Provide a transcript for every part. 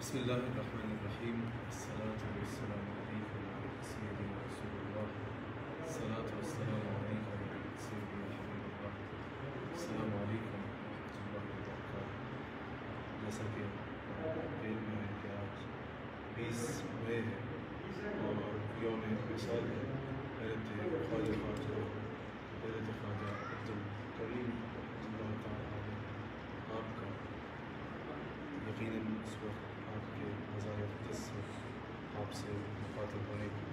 بسم الله الرحمن الرحيم. الصلاة والسلام عليك يا سيدنا رسول الله. الصلاة والسلام عليك يا سيدنا حبيب الله. السلام عليكم ورحمة الله وبركاته. جیسا کہ دین میں ہے کہ آج 20 مئی ہے اور یوم وصال ہے حضرت خواجہ عبدالکریم اللہ تعالیٰ علیہ آپ کا. یقیناً اس وقت آپ کے مزار اقدس سے آپ سے مخاطب ہونے کی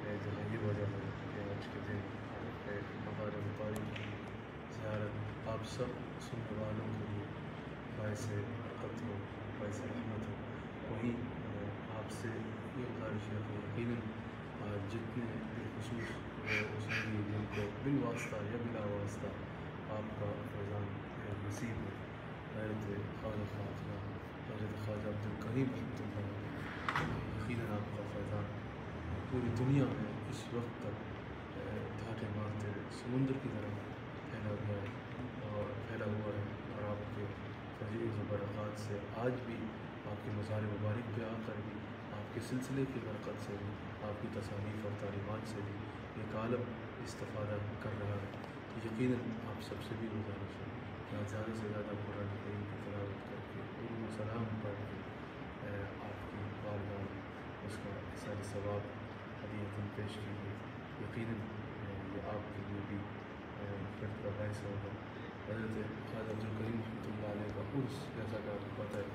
یہی وجہ ہے کہ آج کے دن آپ کے مقار مبارک کی زیارت آپ سب سننے والوں کے لیے باعث برکت ہو، باعث رحمت ہو. وہیں آپ سے یہ گزارش ہے کہ یقیناً جتنے بالخصوص سنی جن کو بالواسطہ یا بلا واسطہ آپ کا فیضان نصیب ہے، حضرت خواجہ عبدالکریم رحمۃ اللہ علیہ، یقیناً آپ کا فیضان پوری دنیا میں اس وقت تک دھاکے مارتے سمندر کی طرح پھیلا ہوا ہے اور آپ کے فضیلت و برکات سے آج بھی آپ کے مزار مبارک پہ آ کر بھی آپ کے سلسلے کی برکت سے بھی آپ کی تصانیف اور تعلیمات سے بھی ایک عالم استفادہ کر رہا ہے. یقیناً آپ سب سے بھی گزارش ہے کہ زیادہ سے زیادہ قرآن کریم کی تلاوت کر کے علم و سلام پڑھ کے آپ کی بارگاہ میں اس کا اثر ثواب ہدیۃ پیش کیجیے. یقیناً یہ آپ کے لیے بھی فرد کا باعث ہوگا. حضرت خواجہ عبدالکریم رحمۃ اللہ علیہ کا عرس جیسا کہ آپ کو پتہ ہے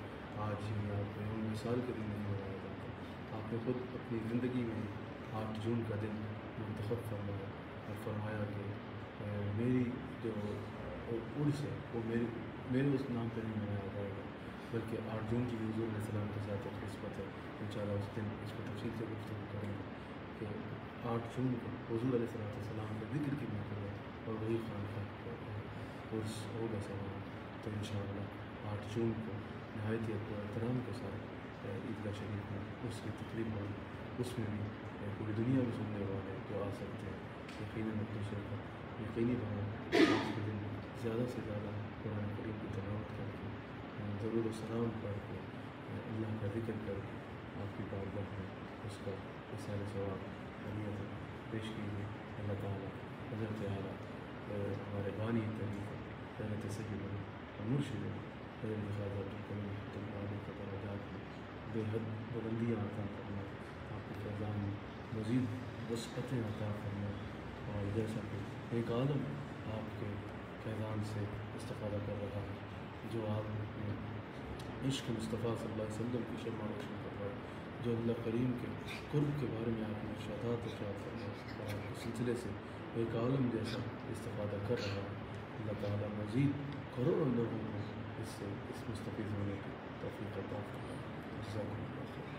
آج ہی آپ میں یوم وصال کے دن نہیں منایا جاتا. آپ نے خود اپنی زندگی میں 8 جون کا دن منتخب فرمایا اور فرمایا کہ میری جو عرس ہے وہ میرے اس نام پہ نہیں منایا جائے گا، بلکہ 8 جون کی حضور علیہ السلام کے ساتھ ایک نسبت ہے. انشاءاللہ اس دن اس پر تفصیل سے گفتگو کریں گے کہ 8 جون کو حضور علیہ السلام کے ذکر کی محفل ہے اور وہی خانقاہ عرس ہوگا سوال. تو انشاءاللہ 8 جون کو نہایت ہی ادب و احترام کے ساتھ عیدگاہ شریف میں اس کی تقریب ہوگی. اس میں بھی پوری دنیا میں سننے والے جو آ سکتے ہیں یقیناً اپنے شرکت یقینی بنا آج کے دن زیادہ سے زیادہ قرآن کریم کی تلاوت کر کے ضرور و سلام پڑھ کے اللہ کا ذکر کر کے آپ کی بارگاہ میں اس کا اثر ثواب ہدیۃ پیش کیجیے. اللہ تعالیٰ حضرت اعلیٰ ہمارے بانی طریقہ حضرت سید اور مرشد حضرت خواجہ عبدالکریم رحمۃ اللہ علیہ کے درجات میں بے حد بلندیاں عطا فرمائے، آپ کے فیضان میں مزید وسعتیں عطا فرمائے. اور جیسا کہ ایک عالم آپ کے فیضان سے استفادہ کر رہا ہے، جو آپ نے عشق مصطفیٰ صلی اللہ علیہ وسلم کی شرما روشن کروائے، جو اللہ کریم کے قرب کے بارے میں آپ نے ارشادات ارشاد فرمائے اور آپ کے سلسلے سے ایک عالم جیسا استفادہ کر رہا ہے. اللہ تعالیٰ مزید کروڑوں لوگوں کو اس سے مستفید ہونے کی توفیق عطا فرمائے. جزاکم اللہ خیر.